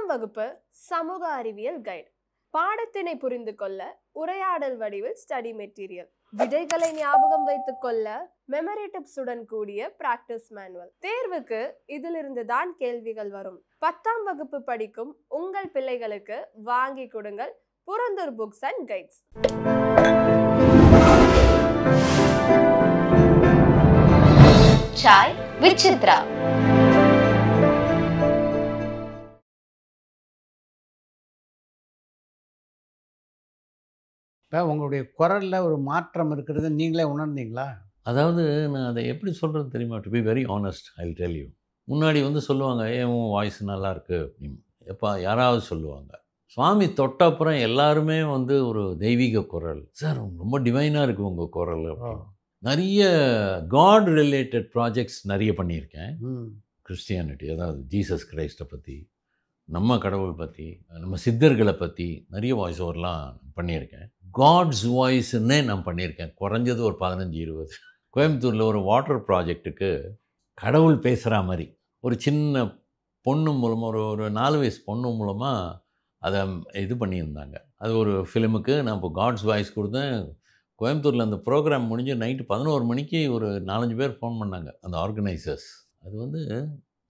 10ஆம் வகுப்பு சமூக அறிவியல் கைடு. பாடத்தினை புரிந்து கொள்ள உரையாடல் வடிவில் ஸ்டடி மெட்டீரியல், விடைகளை ஞாபகம் வைத்துக் கொள்ள மெமரி டிப்ஸ் உடன் கூடிய பிராக்டிஸ் மேனுவல். தேர்வுக்கு இதிலிருந்து தான் கேள்விகள் வரும். 10ஆம் வகுப்பு படிக்கும் உங்கள் பிள்ளைகளுக்கு வாங்கி கொடுங்கள் Purandur books and guides. Chai with Chitra. இப்போ உங்களுடைய குரலில் ஒரு மாற்றம் இருக்கிறது நீங்களே உணர்ந்தீங்களா? அதாவது நான் அதை எப்படி சொல்கிறது தெரியுமா? To be very honest, I will tell you. முன்னாடி சொல்லுவாங்க, ஏன் உன் வாய்ஸ் நல்லாயிருக்கு அப்படின்னு. எப்போ யாராவது சொல்லுவாங்க. சுவாமி தொட்ட அப்புறம் எல்லாருமே ஒரு தெய்வீக குரல், சார் ரொம்ப டிவைனாக இருக்குது உங்கள் குரல் அப்படின்னு. நிறைய காட் ரிலேட்டட் ப்ராஜெக்ட்ஸ் நிறைய பண்ணியிருக்கேன். கிறிஸ்டியானிட்டி, அதாவது ஜீசஸ் கிரைஸ்ட்டை பற்றி, நம்ம கடவுள் பற்றி, நம்ம சித்தர்களை பற்றி நிறைய வாய்ஸ் ஓவர்லாம் பண்ணியிருக்கேன். காட்ஸ் வாய்ஸ்ன்னே நான் பண்ணியிருக்கேன், குறைஞ்சது ஒரு 15-20. கோயம்புத்தூரில் ஒரு வாட்டர் ப்ராஜெக்ட்டுக்கு கடவுள் பேசுகிற மாதிரி ஒரு சின்ன பொண்ணு மூலமாக, ஒரு 4 வயசு பொண்ணு மூலமாக அதை இது பண்ணியிருந்தாங்க. அது ஒரு ஃபிலிமுக்கு நான் இப்போ காட்ஸ் வாய்ஸ் கொடுத்தேன். கோயம்புத்தூரில் அந்த ப்ரோக்ராம் முடிஞ்சு நைட்டு 11 மணிக்கு ஒரு 4-5 பேர் ஃபோன் பண்ணாங்க, அந்த ஆர்கனைசர்ஸ். அது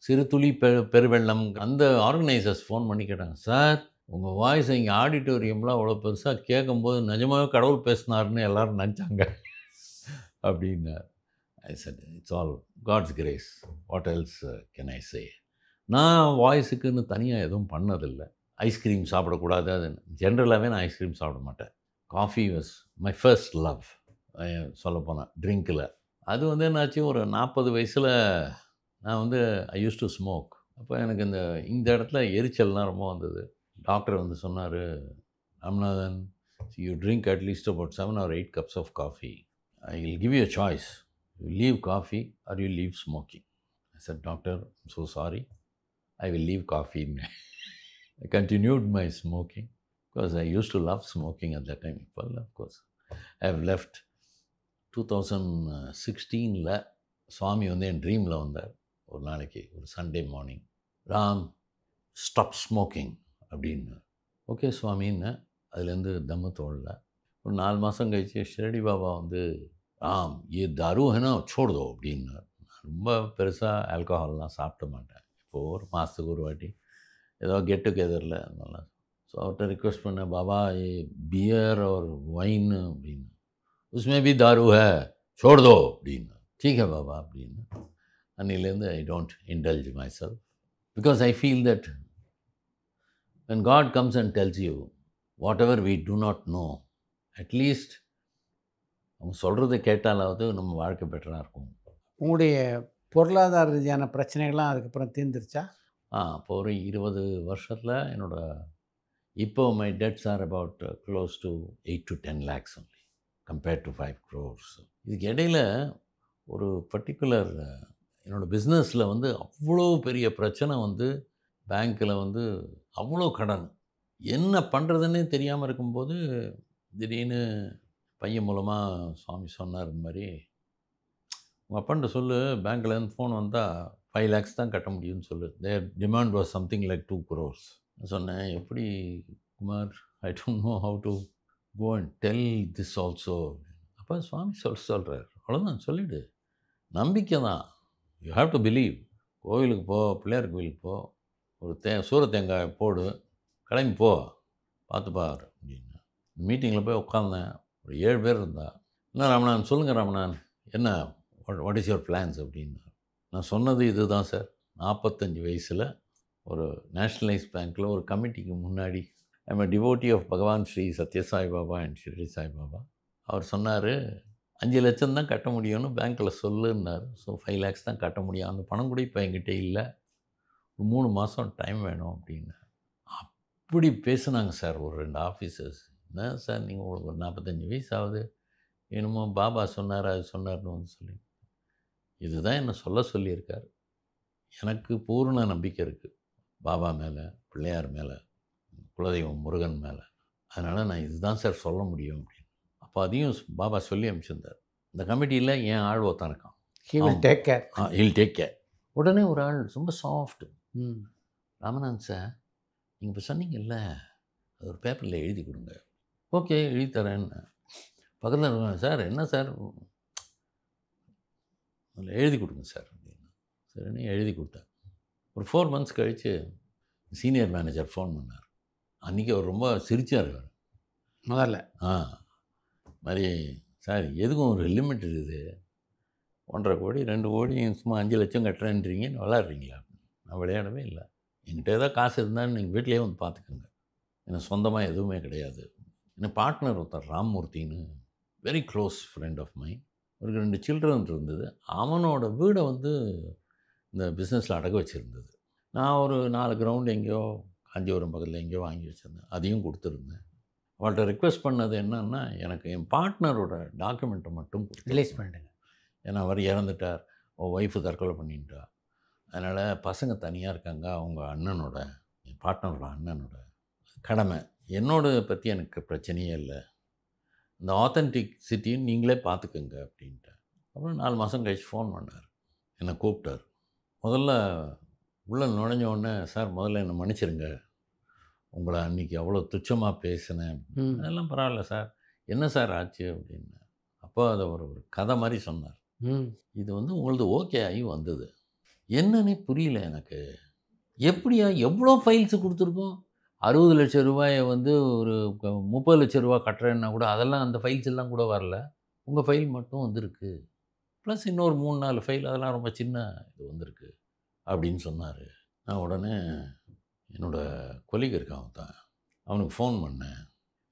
சிறு துளி பெருவெள்ளம். அந்த ஆர்கனைசர்ஸ் ஃபோன் பண்ணி கேட்டாங்க, சார் உங்கள் வாய்ஸ் இங்கே ஆடிட்டோரியம்லாம் அவ்வளோ பெருசாக கேட்கும்போது நிஜமாகவே கடவுள் பேசினார்னு எல்லோரும் நினச்சாங்க அப்படின்னார். I said it's all God's grace, what else can I say. நான் வாய்ஸுக்குன்னு தனியாக எதுவும் பண்ணதில்லை. ஐஸ்கிரீம் சாப்பிடக்கூடாது, அது ஜென்ரலாகவே நான் ஐஸ்கிரீம் சாப்பிட மாட்டேன். Coffee was my first love சொல்லப்போனேன் ட்ரிங்கில். அது என்னாச்சு, ஒரு 40 வயசில் நான் ஐ யூஸ் டு ஸ்மோக். அப்போ எனக்கு இந்த இடத்துல எரிச்சல்லாம் ரொம்ப வந்தது. டாக்டர் சொன்னார், Ramanathan, you drink at least about 7 or 8 cups of coffee. I will give you a choice. You leave coffee or you leave smoking. I said, Doctor, I'm so sorry. I will leave coffee. I continued my smoking because I used to love smoking at that time. Well, of course. I have left. 2016 சுவாமி என் ட்ரீமில் வந்தார் ஒரு நாளைக்கு, ஒரு Sunday morning. Ram, stop smoking அப்படின்னு. Okay சுவாமின்னு அதுலேருந்து தம்மு தோணல. ஒரு 4 மாதம் கழிச்சு ஷிரடி பாபா ராம் ஏ தாரு ஹேனா சோடுதோ அப்படின்னார். ரொம்ப பெருசாக ஆல்கஹால்லாம் சாப்பிட மாட்டேன். இப்போது ஒரு மாதத்துக்கு ஒரு வாட்டி ஏதோ கெட் டுகெதரில் அதெல்லாம். ஸோ அவர்கிட்ட ரிக்வெஸ்ட் பண்ணேன், பாபா ஏ பியர் और वाइन அப்படின்னு, उसमें भी दारू है छोड़ दो அப்படின்னு. ठीक है बाबा அப்படின்னு. அன்னிலேருந்து I don't indulge myself because I feel that when God comes and tells you whatever we do not know, at least அவங்க சொல்கிறத கேட்டாலாவது நம்ம வாழ்க்கை பெட்டராக இருக்கும். உங்களுடைய பொருளாதார ரீதியான பிரச்சனைகள்லாம் அதுக்கப்புறம் தீர்ந்துருச்சா? இப்போ ஒரு 20 வருஷத்தில் இப்போ my debts R about close to 8 to 10 lakhs only compared to 5 crores. இதுக்கு இடையில் ஒரு பர்டிகுலர் என்னோடய பிஸ்னஸில் அவ்வளோ பெரிய பிரச்சனை பேங்க்கில் அவ்வளோ கடன், என்ன பண்ணுறதுன்னே தெரியாமல் இருக்கும்போது திடீர்னு பையன் மூலமாக சுவாமி சொன்னார், இந்த மாதிரி உங்கள் அப்பான்ட்ட சொல்லு, பேங்க்லேருந்து ஃபோன் வந்தால் 5 lakhs தான் கட்ட முடியும்னு சொல்லு. Their demand was something like 2 crores. சொன்னேன், எப்படி Kumar, I don't know how to go and tell this also. அப்போ சுவாமி சொல்கிறார், அவ்வளோதான் சொல்லிவிடு, நம்பிக்கை தான், யூ ஹாவ் டு பிலீவ். கோவிலுக்கு போ, பிள்ளையார் கோவிலுக்கு போ, ஒரு சூர தேங்காய் போடு, கிளம்பி போ, பார்த்துப்பார் அப்படின்னு. மீட்டிங்கில் போய் உட்காந்தேன். ஒரு 7 பேர் இருந்தா. என்ன ராமநாதன், சொல்லுங்கள் ராமநாதன், என்ன வாட் இஸ் யுவர் பிளான்ஸ் அப்படின்னு. நான் சொன்னது இது தான் சார். 45 வயசில் ஒரு நேஷ்னலைஸ் பேங்க்கில் ஒரு கமிட்டிக்கு முன்னாடி, I am a devotee of பகவான் ஸ்ரீ சத்யசாய் பாபா அண்ட் ஷிரடி சாய் பாபா. அவர் சொன்னார், 5 லட்சம் தான் கட்ட முடியும்னு பேங்க்கில் சொல்லுன்னார். ஸோ 5 lakhs தான் கட்ட முடியும். அந்த பணம் கூட இப்போ என்கிட்ட இல்லை, ஒரு 3 மாதம் டைம் வேணும் அப்படின்னு. அப்படி பேசுனாங்க சார் ஒரு 2 ஆஃபீஸர்ஸ். என்ன சார் நீங்கள் உங்களுக்கு ஒரு 45 வயசு ஆகுது, என்னமோ பாபா சொன்னார் அது சொன்னார்னு சொல்லி. இதுதான் என்னை சொல்லியிருக்கார். எனக்கு பூர்ண நம்பிக்கை இருக்குது பாபா மேலே, பிள்ளையார் மேலே, குலதெய்வம் முருகன் மேலே. அதனால் நான் இதுதான் சார் சொல்ல முடியும் அப்படின்னு. அப்போ அதையும் பாபா சொல்லி அனுப்பிச்சிருந்தார். இந்த கமிட்டியில் என் ஆள் ஒருத்தன் இருக்கான், ஹில் டேக் கேர். உடனே ஒரு ஆள் ரொம்ப சாஃப்ட், ராமநாதன் சார், நீங்கள் இப்போ சொன்னீங்கல்ல, அது ஒரு பேப்பரில் எழுதி கொடுங்க. ஓகே எழுதி தரேன்னு. பக்கத்தில் இருக்காங்க, சார் என்ன சார் அதில் எழுதி கொடுங்க சார் அப்படின்னு. சரின்னு எழுதி கொடுத்தேன். ஒரு 4 months கழித்து சீனியர் மேனேஜர் ஃபோன் பண்ணார். அன்றைக்கி அவர் ரொம்ப சிரிச்சார். முதல்ல மாதிரி சார் எதுக்கும் ஒரு லிமிட் இருக்குது, 1.5 கோடி 2 கோடி சும்மா 5 லட்சம் கட்டுறேன்றீங்க, விளையாடுறீங்களா? நான் விளையாடவே இல்லை. என்கிட்ட ஏதாவது காசு இருந்தாலும் நீங்கள் வீட்டிலேயே வந்து பார்த்துக்கோங்க, எனக்கு சொந்தமாக எதுவுமே கிடையாது. என் பார்ட்னர் ஒருத்தர் ராம்மூர்த்தின்னு, very close friend of mine, ஒரு 2 சில்ட்ரன் இருந்தது. அவனோட வீடை வந்து இந்த பிஸ்னஸில் அடகு வச்சுருந்தது. நான் ஒரு 4 கிரவுண்டு எங்கேயோ காஞ்சிபுரம் பக்கத்தில் எங்கேயோ வாங்கி வச்சுருந்தேன், அதையும் கொடுத்துருந்தேன். அவள்கிட்ட ரிக்வெஸ்ட் பண்ணது என்னன்னா, எனக்கு என் பார்ட்னரோட டாக்குமெண்ட்டை மட்டும் ரிலீஸ் பண்ணிடுங்க. ஏன்னா அவர் இறந்துட்டார், ஒய்ஃபு தற்கொலை பண்ணிட்டா, அதனால் பசங்க தனியாக இருக்காங்க, அவங்க அண்ணனோட, என் பார்ட்னரோட அண்ணனோட கடமை. என்னோட பற்றி எனக்கு பிரச்சனையே இல்லை, இந்த ஆத்தென்டிசிட்டியும் நீங்களே பார்த்துக்குங்க அப்படின்ட்டு. அப்புறம் 4 மாதம் கழிச்சு ஃபோன் பண்ணார், என்னை கூப்பிட்டார். முதல்ல உள்ளே நுழைஞ்ச உடனே, சார் முதல்ல என்னை மன்னிச்சிருங்க, உங்களை அன்றைக்கி அவ்வளோ துச்சமாக பேசினேன். அதெல்லாம் பரவாயில்ல சார், என்ன சார் ஆச்சு அப்படின்னு. அப்போ அதை ஒரு கதை மாதிரி சொன்னார். இது வந்து உங்களது ஓகே ஆகி வந்தது, என்னன்னே புரியல எனக்கு. எப்படியா எவ்வளோ ஃபைல்ஸு கொடுத்துருக்கோம், 60 லட்சம் ரூபாயை வந்து ஒரு 30 லட்சம் ரூபா கட்டுறேன்னா கூட அதெல்லாம், அந்த ஃபைல்ஸ் எல்லாம் கூட வரல, உங்கள் ஃபைல் மட்டும் வந்திருக்கு, ப்ளஸ் இன்னொரு 3-4 ஃபைல் அதெல்லாம் ரொம்ப சின்ன இது வந்திருக்கு அப்படின்னு சொன்னார். நான் உடனே என்னோடய கொலீக் இருக்கான் தான், அவனுக்கு ஃபோன் பண்ணேன்,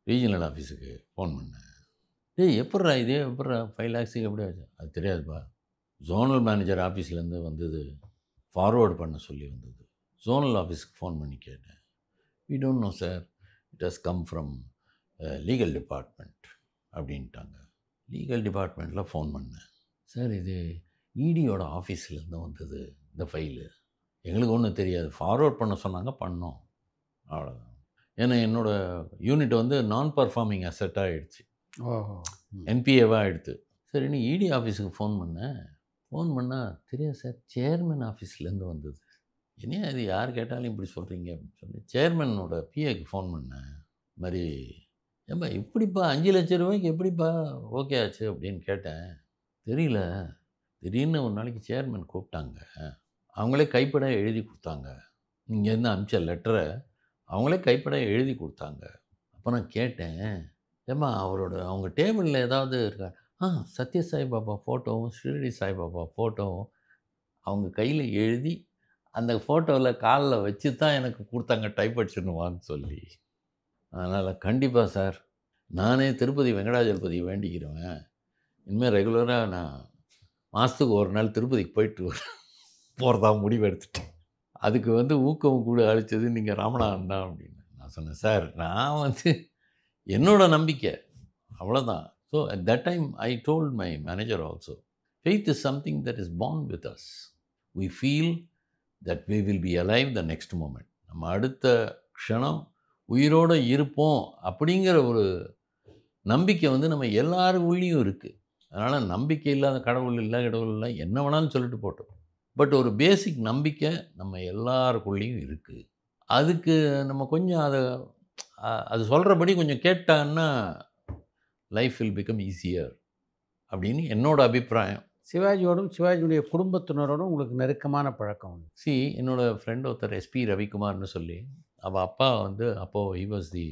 ரீஜனல் ஆஃபீஸுக்கு ஃபோன் பண்ணேன். டேய் எப்பட்றா இதே எப்பட்றா 5 lakhs எப்படி ஆச்சு? அது தெரியாதுப்பா, ஜோனல் மேனேஜர் ஆஃபீஸ்லேருந்து வந்தது, ஃபார்வேர்டு பண்ண சொல்லி வந்தது. ஜோனல் ஆஃபீஸுக்கு ஃபோன் பண்ணி கேட்டேன். We don't know sir, it has come from legal department அப்படின்ட்டாங்க. லீகல் டிபார்ட்மெண்ட்டில் ஃபோன் பண்ணேன். சார் இது இடியோட ஆஃபீஸ்லேருந்து வந்தது இந்த ஃபைலு, எங்களுக்கு ஒன்றும் தெரியாது, ஃபார்வேர்ட் பண்ண சொன்னாங்க, பண்ணோம், அவ்வளோதான். ஏன்னா என்னோடய யூனிட் வந்து நான் பர்ஃபார்மிங் அசெட்டாக ஆகிடுச்சு, என்பிஏவாக ஆகிடுது. சரின்னு இடி ஆஃபீஸுக்கு ஃபோன் பண்ணேன். ஃபோன் பண்ணால், தெரியாது சார், சேர்மன் ஆஃபீஸ்லேருந்து வந்தது. என்னையா இது யார் கேட்டாலும் இப்படி சொல்கிறீங்க அப்படின்னு சொல்லி சேர்மனோட பிஏக்கு ஃபோன் பண்ணேன். இது மாதிரி, ஏன்பா எப்படிப்பா 5 லட்சம் ரூபாய்க்கு எப்படிப்பா ஓகே ஆச்சு அப்படின்னு கேட்டேன். தெரியல, திடீர்னு ஒரு நாளைக்கு சேர்மன் கூப்பிட்டாங்க, அவங்களே கைப்பட எழுதி கொடுத்தாங்க, இங்கேருந்து அனுப்பிச்ச லெட்டரை அவங்களே கைப்பட எழுதி கொடுத்தாங்க. அப்போ நான் கேட்டேன், ஏம்மா அவங்க டேபிளில் ஏதாவது இருக்கா? சத்ய சாய்பாபா ஃபோட்டோவும் ஷிரடி சாய்பாபா ஃபோட்டோவும் அவங்க கையில் எழுதி அந்த ஃபோட்டோவில் காலில் வச்சு தான் எனக்கு கொடுத்தாங்க, டைப் அடிச்சுன்னுவான்னு சொல்லி. அதனால் கண்டிப்பாக சார், நானே திருப்பதி வெங்கடாஜலபதி வேண்டிக்கிறேன், இனிமேல் ரெகுலராக நான் மாதத்துக்கு ஒரு நாள் திருப்பதிக்கு போயிட்டு போகிறதா முடிவு எடுத்துட்டேன். அதுக்கு வந்து ஊக்கம் கூட அளித்தது நீங்கள் ராமநாதன் தான் அப்படின்னு நான் சொன்னேன். சார் நான் வந்து என்னோட நம்பிக்கை அவ்வளோதான். So at that time I told my manager also, faith is something that is born with us, we feel that we will be alive the next moment, நம்ம அடுத்த க்ஷணம் உயிரோடு இருப்போம் அப்படிங்கிற ஒரு நம்பிக்கை வந்து நம்ம எல்லாருக்குள்ளேயும் இருக்குது. அதனால் நம்பிக்கை இல்லாத கடவுள் இல்லை, கடவுள் இல்லை, என்ன வேணாலும் சொல்லிட்டு போட்டோம், பட் ஒரு பேசிக் நம்பிக்கை நம்ம எல்லாருக்குள்ளேயும் இருக்குது. அதுக்கு நம்ம கொஞ்சம் அது சொல்கிறபடி கொஞ்சம் கேட்டான்னா லைஃப் வில் பிகம் ஈஸியர் அப்படின்னு என்னோட அபிப்பிராயம். சிவாஜியோடும் சிவாஜியுடைய குடும்பத்தினரோடும் உங்களுக்கு நெருக்கமான பழக்கம் உண்டு. என்னோடய ஃப்ரெண்ட் ஒருத்தர் எஸ்பி ரவிக்குமார்னு சொல்லி, அவள் அப்பா வந்து அப்போது he was the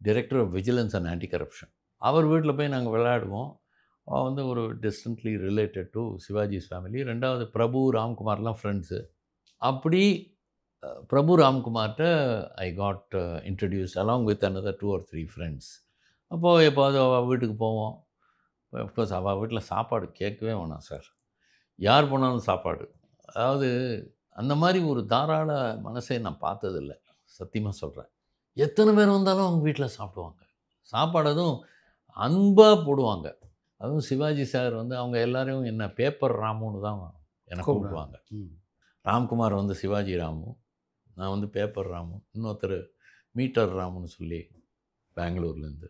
director of vigilance and anti corruption. அவர் வீட்டில் போய் நாங்கள் விளையாடுவோம். அவள் வந்து ஒரு distantly related to Sivaji's family. ரெண்டாவது பிரபு ராம்குமார்லாம் ஃப்ரெண்ட்ஸு. அப்படி பிரபு ராம்குமார்கிட்ட I got introduce along with another 2 or 3 friends. அப்போது எப்போது அவள் வீட்டுக்கு போவோம். அஃப்கோர்ஸ் அவள் வீட்டில் சாப்பாடு கேட்கவே வேணாம் சார், யார் போனாலும் சாப்பாடு. அதாவது அந்த மாதிரி ஒரு தாராள மனசை நான் பார்த்ததில்லை, சத்தியமாக சொல்கிறேன். எத்தனை பேர் வந்தாலும் அவங்க வீட்டில் சாப்பிடுவாங்க, சாப்பாடு அதுவும் அன்பாக போடுவாங்க. அதுவும் சிவாஜி சார் வந்து அவங்க எல்லாரையும் என்ன பேப்பர் ராமுன்னு தான் என்னை கூப்பிடுவாங்க. ராம்குமார் வந்து சிவாஜி ராமு, நான் வந்து பேப்பர் ராமு, இன்னொருத்தர் மீட்டர் ராமுன்னு சொல்லி பெங்களூர்லேருந்து.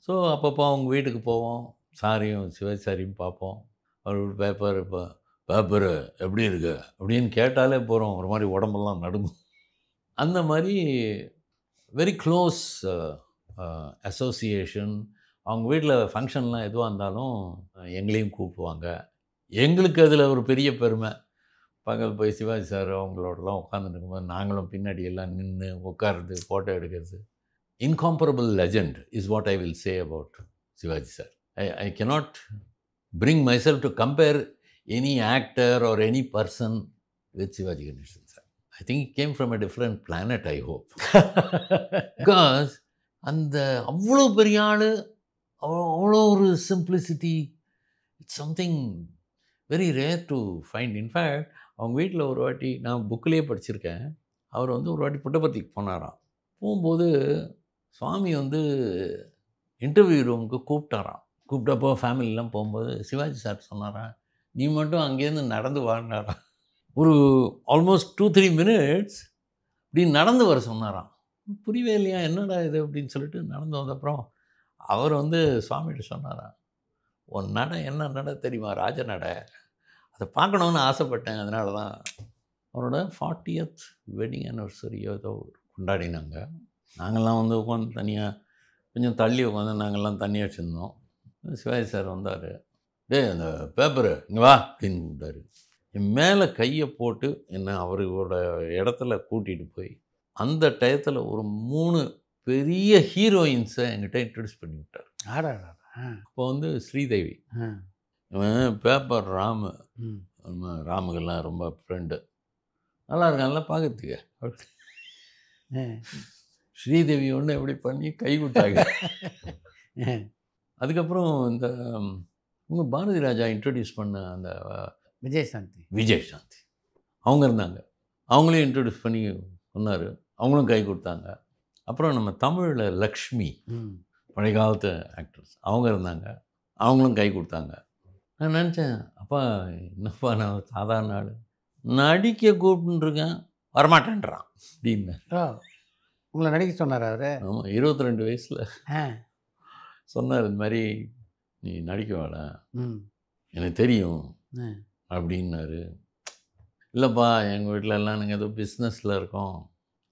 ஸோ அப்பப்போ அவங்க வீட்டுக்கு போவோம், சாரியும் சிவாஜி சாரியும் பார்ப்போம். அவர் பேப்பரு எப்படி இருக்கு அப்படின்னு கேட்டாலே போகிறோம், ஒரு மாதிரி உடம்பெல்லாம் நடுங்கும். அந்த மாதிரி வெரி க்ளோஸ் அசோசியேஷன். அவங்க வீட்டில் ஃபங்க்ஷன்லாம் எதுவாக இருந்தாலும் எங்களையும் கூப்பிடுவாங்க. எங்களுக்கு அதில் ஒரு பெரிய பெருமை. பகல் போய் சிவாஜி சார் அவங்களோடலாம் உட்காந்துட்டு இருக்கும்போது நாங்களும் பின்னாடி எல்லாம் நின்று உட்காருறது, ஃபோட்டோ எடுக்கிறது. Incomparable legend is what I will say about Sivaji sir. I cannot bring myself to compare any actor or any person with Sivaji Ganesan sir. I think it came from a different planet, I hope. Because அந்த அவ்வளோ பெரிய ஆள், அவ்வளோ ஒரு simplicity, it's something very rare to find. In fact அவங்க வீட்டில் ஒரு வாட்டி நான் புக்கிலேயே படிச்சிருக்கேன். அவர் வந்து ஒரு வாட்டி புட்டபர்த்திக்கு போனாராம். போகும்போது சுவாமி வந்து இன்டர்வியூ ரூமுக்கு கூப்பிட்டாராம். கூப்பிட்டப்போ ஃபேமிலிலாம் போகும்போது சிவாஜி சார் சொன்னாராம், நீ மட்டும் அங்கேருந்து நடந்து வாழ்ந்தாராம். ஒரு ஆல்மோஸ்ட் 2-3 மினிட்ஸ் இப்படி நடந்து வர சொன்னாராம். புரியவே இல்லையா, என்னடா இது அப்படின்னு சொல்லிட்டு நடந்து வந்தப்புறம் அவர் வந்து சுவாமிகிட்ட சொன்னாராம், உன் நடை என்ன நடை தெரியுமா, ராஜ நடை, அதை பார்க்கணுன்னு ஆசைப்பட்டேன். அதனால தான் அவரோட 40th வெட்டிங் ஆனிவர்சரி ஏதோ கொண்டாடினாங்க. நாங்கள்லாம் வந்து உட்காந்து தனியாக கொஞ்சம் தள்ளி உட்காந்து நாங்கள்லாம் தனியாக வச்சுருந்தோம். சிவாஜி சார் வந்தார். டேய் அந்த பேப்பரு இங்கே வா அப்படின்னு கூப்பிட்டாரு. என் மேலே கையை போட்டு என்னை அவரோட இடத்துல கூட்டிகிட்டு போய் அந்த டயத்தில் ஒரு 3 பெரிய ஹீரோயின்ஸை என்கிட்ட இன்ட்ரடியூஸ் பண்ணி விட்டார். அப்போ வந்து ஸ்ரீதேவி, இவன் பேப்பர் ராமு, நம்ம ராமுகெல்லாம் ரொம்ப ஃப்ரெண்டு, நல்லா இருக்கான்ல பார்க்கறதுக்கு. ஸ்ரீதேவி ஒன்று எப்படி பண்ணி கை கொடுத்தாங்க. அதுக்கப்புறம் இந்த உங்கள் பாரதி ராஜா இன்ட்ரடியூஸ் பண்ண அந்த விஜயசாந்தி அவங்க இருந்தாங்க. அவங்களையும் இன்ட்ரடியூஸ் பண்ணி சொன்னார், அவங்களும் கை கொடுத்தாங்க. அப்புறம் நம்ம தமிழில் லக்ஷ்மி, பழைய காலத்து ஆக்ட்ரஸ், அவங்க இருந்தாங்க, அவங்களும் கை கொடுத்தாங்க. நான் நினச்சேன், அப்பா என்னப்பா நான் சாதாரண ஆள், நடிக்க கூப்பிட்டுருக்கேன் வரமாட்டேன்றான் அப்படின்னு. உங்களை நடிக்க சொன்னார் அவர்? ஆமாம், 22 வயசில் சொன்னார், இந்த மாதிரி நீ நடிக்க வேட எனக்கு தெரியும் அப்படின்னாரு. இல்லைப்பா எங்கள் வீட்டில் எல்லாம் நாங்கள் ஏதோ பிஸ்னஸில் இருக்கோம்,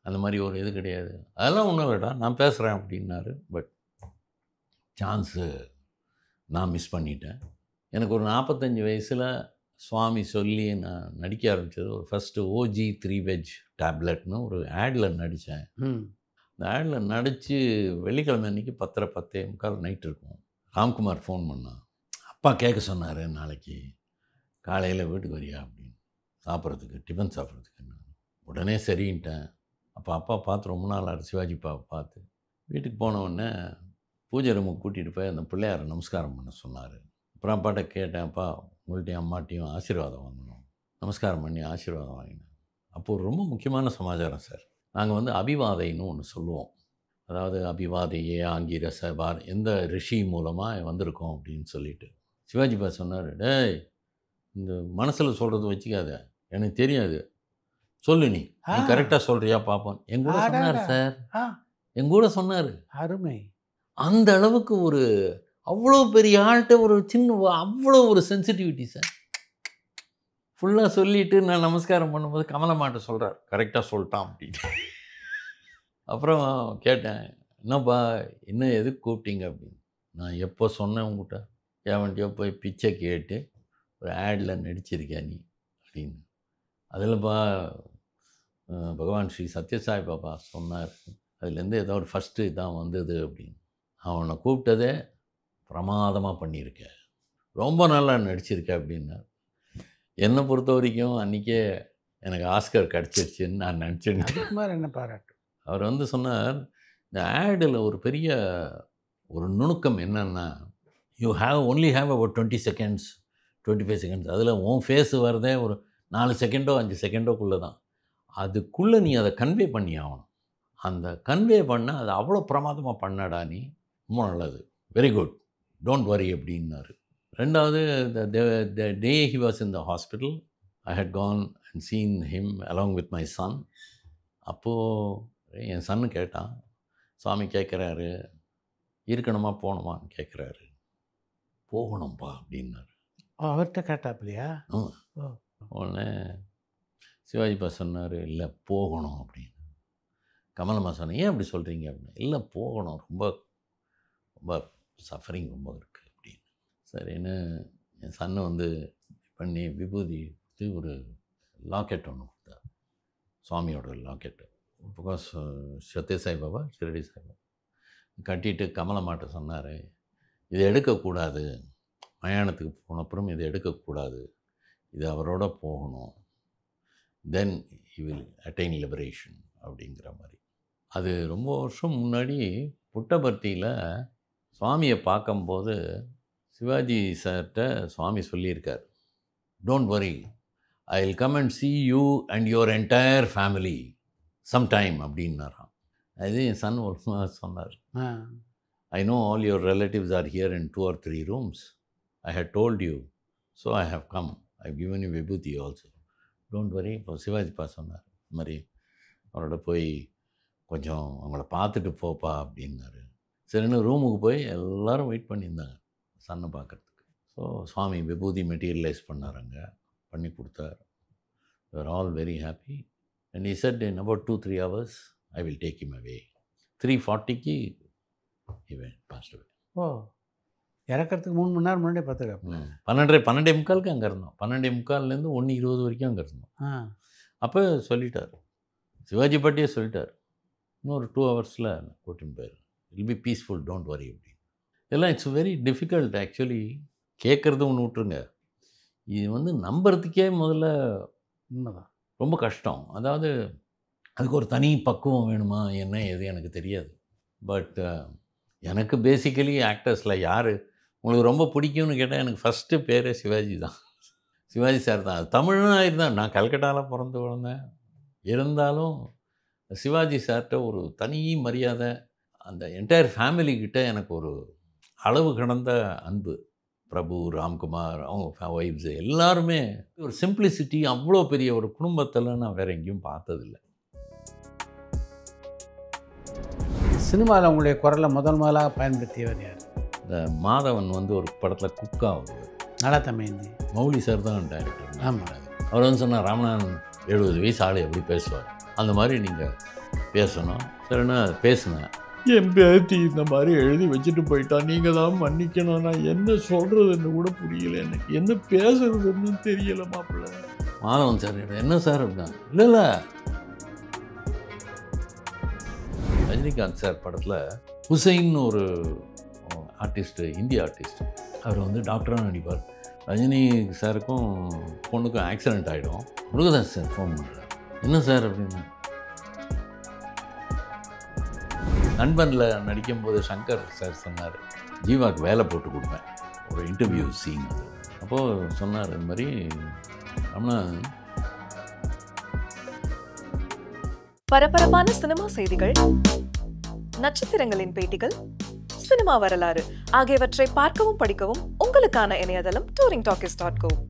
அந்த மாதிரி ஒரு இது கிடையாது, அதெல்லாம் ஒன்றும் இல்லைடா நான் பேசுகிறேன் அப்படின்னாரு. பட் சான்ஸு நான் மிஸ் பண்ணிட்டேன். எனக்கு ஒரு 45 வயசில் சுவாமி சொல்லி நான் நடிக்க ஆரம்பித்தது. ஒரு ஃபஸ்ட்டு OG 3 வெஜ் டேப்லெட்னு ஒரு ஆடில் நடித்தேன். இந்த ஆடில் நடித்து வெள்ளிக்கிழமை அன்றைக்கி 10:45 நைட் இருக்கும். ராம்குமார் ஃபோன் பண்ணான். அப்பா கேட்க சொன்னார், நாளைக்கு காலையில் வீட்டுக்கு வரியா அப்படின்னு, சாப்பிட்றதுக்கு, டிஃபன் சாப்பிட்றதுக்கு. உடனே சரின்ட்டேன். அப்போ அப்பா பார்த்து ரொம்ப நாள் ஆறு, சிவாஜி அப்பாவை பார்த்து. வீட்டுக்கு போனவுடனே பூஜை ரூமுக்கு கூட்டிகிட்டு போய் அந்த பிள்ளையாரை நமஸ்காரம் பண்ண சொன்னார். அப்புறம் அப்பாட்ட கேட்டேன், அப்பா உங்கள்கிட்டையும் அம்மாட்டையும் ஆசீர்வாதம் வாங்கணும். நமஸ்காரம் பண்ணி ஆசீர்வாதம் வாங்கினேன். அப்போது ரொம்ப முக்கியமான சமாச்சாரம் சார். நாங்கள் வந்து அபிவாதைன்னு ஒன்று சொல்லுவோம். அதாவது அபிவாதையே ஆங்கிரச பார் எந்த ரிஷி மூலமாக வந்திருக்கோம் அப்படின்னு சொல்லிட்டு. சிவாஜி பா சொன்னார், டேய் இந்த மனசில் சொல்கிறது வச்சுக்காத, எனக்கு தெரியாது, சொல்லு நீ கரெக்டாக சொல்கிறியா பார்ப்போம். எங்கூட சொன்னார் சார், எங்கூட சொன்னார். அருமை. அந்த அளவுக்கு ஒரு அவ்வளோ பெரிய ஆள்கிட்ட ஒரு சின்ன அவ்வளோ ஒரு சென்சிட்டிவிட்டி சார். ஃபுல்லாக சொல்லிவிட்டு நான் நமஸ்காரம் பண்ணும்போது கமலம்மாட்ட சொல்கிறார், கரெக்டாக சொல்லிட்டான் அப்படின்னு. அப்புறம் கேட்டேன், என்னப்பா என்ன எதுக்கு கூப்பிட்டீங்க அப்படின்னு. நான் எப்போ சொன்னேன் உங்கள்கிட்ட, எவன்ட்டியோ போய் பிச்சை கேட்டு ஒரு ஆடில் நடிச்சிருக்கேன் நீ அப்படின்னு. அதில்ப்பா பகவான் ஸ்ரீ சத்யசாய் பாபா சொன்னார், அதுலேருந்து ஏதோ ஒரு ஃபஸ்ட்டு இதான் வந்தது அப்படின்னு. அவனை கூப்பிட்டதே பிரமாதமாக பண்ணியிருக்க, ரொம்ப நல்லா நடிச்சிருக்க அப்படின்னார். என்னை பொறுத்த வரைக்கும் அன்றைக்கே எனக்கு ஆஸ்கர் கிடச்சிருச்சுன்னு நான் நினச்சேன். என்ன பாராட்டு. அவர் வந்து சொன்னார், இந்த ஆடில் ஒரு பெரிய ஒரு நுணுக்கம் என்னென்னா, you only have about 20 seconds 25 seconds. அதில் உன் ஃபேஸு வரதே ஒரு 4 செகண்டோ 5 செகண்டோக்குள்ளே தான். அதுக்குள்ளே நீ அதை கன்வே பண்ணி ஆகணும். அந்த கன்வே பண்ண அது அவ்வளோ பிரமாதமாக பண்ணடா நீ, ரொம்ப நல்லது, வெரி குட், டோன்ட் வரி அப்படின்னாரு. ரெண்டாவது, the day he was in the hospital, I had gone and seen him along with my son. அப்போது என் சன்னு கேட்டான், சாமி கேட்குறாரு, இருக்கணுமா போகணுமான்னு கேட்குறாரு. போகணும்ப்பா அப்படின்னாரு. அவர்கிட்ட கேட்டாப்பிலையா? உடனே சிவாஜிப்பா சொன்னார், இல்லை போகணும் அப்படின்னு. கமலம்மா சொன்னேன், ஏன் அப்படி சொல்கிறீங்க அப்படின்னு. இல்லை போகணும், ரொம்ப ரொம்ப சஃபரிங் ரொம்ப இருக்குது அப்படின்னு. சரின்னு என் சன்னு வந்து பண்ணி விபூதி ஒரு லாக்கெட் ஒன்று கொடுத்தார், சுவாமியோட லாக்கெட்டு. பிகாஸ் சத்ய சாய்பாபா, ஷிரடி சாய்பாபா கட்டிட்டு கமலம்மாட்ட சொன்னார், இதை எடுக்கக்கூடாது, மயானத்துக்கு போனப்புறம் இதை எடுக்கக்கூடாது, இது அவரோட போகணும், then he will attain liberation அப்படிங்கிற மாதிரி. அது ரொம்ப வருஷம் முன்னாடி புட்டபர்த்தியில் சுவாமியை பார்க்கும்போது சிவாஜி சார்கிட்ட சுவாமி சொல்லியிருக்கார், don't worry, I will come and see you and your entire family sometime அப்படின்னாராம். அது என் சன் ஒரு சொன்னார், I know all your relatives are here in 2 or 3 rooms. I had told you, so I have come. I've given you vibhuti also. Don't worry. இப்போ சிவாஜி பா சொன்னார், இந்த மாதிரி அவரோட போய் கொஞ்சம் அவங்கள பார்த்துட்டு போப்பா அப்படின்னாரு. சரின்னு ரூமுக்கு போய் எல்லோரும் வெயிட் பண்ணியிருந்தாங்க சன்னை பார்க்குறதுக்கு. ஸோ சுவாமி விபூதி மெட்டீரியலைஸ் பண்ணாருங்க, பண்ணி கொடுத்தார். They're all very happy. And he said in about 2-3 hours I will take him away. 3:40க்கு he went, passed away. ஓ, இறக்கிறதுக்கு 3 மணி நேரம் முன்னாடியே பார்த்துருக்காப்புல. 12:45க்கு அங்கே இருந்தோம். 12:45லேருந்து 1:20 வரைக்கும் அங்கே இருந்தோம். அப்போ சொல்லிட்டார், சிவாஜி பாட்டியே சொல்லிட்டார், இன்னொரு 2 ஹவர்ஸில் கூட்டின்னு போயிரு, will be peaceful, don't worry அப்படின்னு. இதெல்லாம் இட்ஸ் வெரி டிஃபிகல்ட் ஆக்சுவலி. கேட்குறது ஒன்று விட்டுருங்க, இது வந்து நம்புறதுக்கே முதல்ல உண்மைதான், ரொம்ப கஷ்டம். அதாவது அதுக்கு ஒரு தனி பக்குவம் வேணுமா என்ன எது எனக்கு தெரியாது. பட் எனக்கு பேசிக்கலி ஆக்டர்ஸில் யார் உங்களுக்கு ரொம்ப பிடிக்கும்னு கேட்டால் எனக்கு ஃபஸ்ட்டு பேரே சிவாஜி தான், சிவாஜி சார் தான். தமிழ்னா இருந்தால் நான் கல்கட்டாவில் பிறந்து வளர்ந்தேன், இருந்தாலும் சிவாஜி சார்கிட்ட ஒரு தனி மரியாதை, அந்த என்டையர் ஃபேமிலிக்கிட்ட எனக்கு ஒரு அளவு கடந்த அன்பு. பிரபு, ராம்குமார், அவங்க ஒய்ஃப்ஸ் எல்லாருமே ஒரு சிம்பிளிசிட்டி, அவ்வளோ பெரிய ஒரு குடும்பத்தில் நான் வேறு எங்கேயும் பார்த்ததில்லை. சினிமாவில் உங்களுடைய குரலை முதலாக பயன்படுத்தியவர் யார்? இந்த மாதவன் வந்து ஒரு படத்தில் குக்கா வருவார், நல்லா தமைந்தி, மௌலி சார் தான் டைரக்டர். ஆமாம், அவர் வந்து சொன்னார், ராமநாதன் 70 வயசு ஆள் எப்படி பேசுவார், அந்த மாதிரி நீங்கள் பேசணும். சரின்னா பேசினேன். என் பேத்தி இந்த மாதிரி எழுதி வச்சுட்டு போயிட்டா, நீங்கள் தான் மன்னிக்கணும், நான் என்ன சொல்கிறதுன்னு கூட புரியல, எனக்கு என்ன பேசுறதுன்னு தெரியல மாப்பிள்ள. மாதவன் சார் என்ன சார் அப்படின்னா, இல்லை ரஜினிகாந்த் சார் படத்தில் ஹுசைன் ஒரு ஆர்டிஸ்ட்டு, இந்திய ஆர்டிஸ்ட், அவர் வந்து டாக்டராக நடிப்பார். ரஜினி சாருக்கும் பொண்ணுக்கும் ஆக்சிடெண்ட் ஆகிடும். முருகதாஸ் சார் ஃபோன் பண்ணுறார், என்ன சார் அப்படின்னா, நண்பனில் நடிக்கும்போது சங்கர் சார் சொன்னார், ஜீவாவுக்கு வேலை போட்டு கொடுப்பேன், ஒரு இன்டர்வியூ சீன். அது அப்போது சொன்னார், இந்த மாதிரி ரமணன். பரபரப்பான சினிமா செய்திகள், நட்சத்திரங்களின் பேட்டிகள், சினிமா வரலாறு ஆகியவற்றை பார்க்கவும் படிக்கவும் உங்களுக்கான இணையதளம் touringtalkies.co.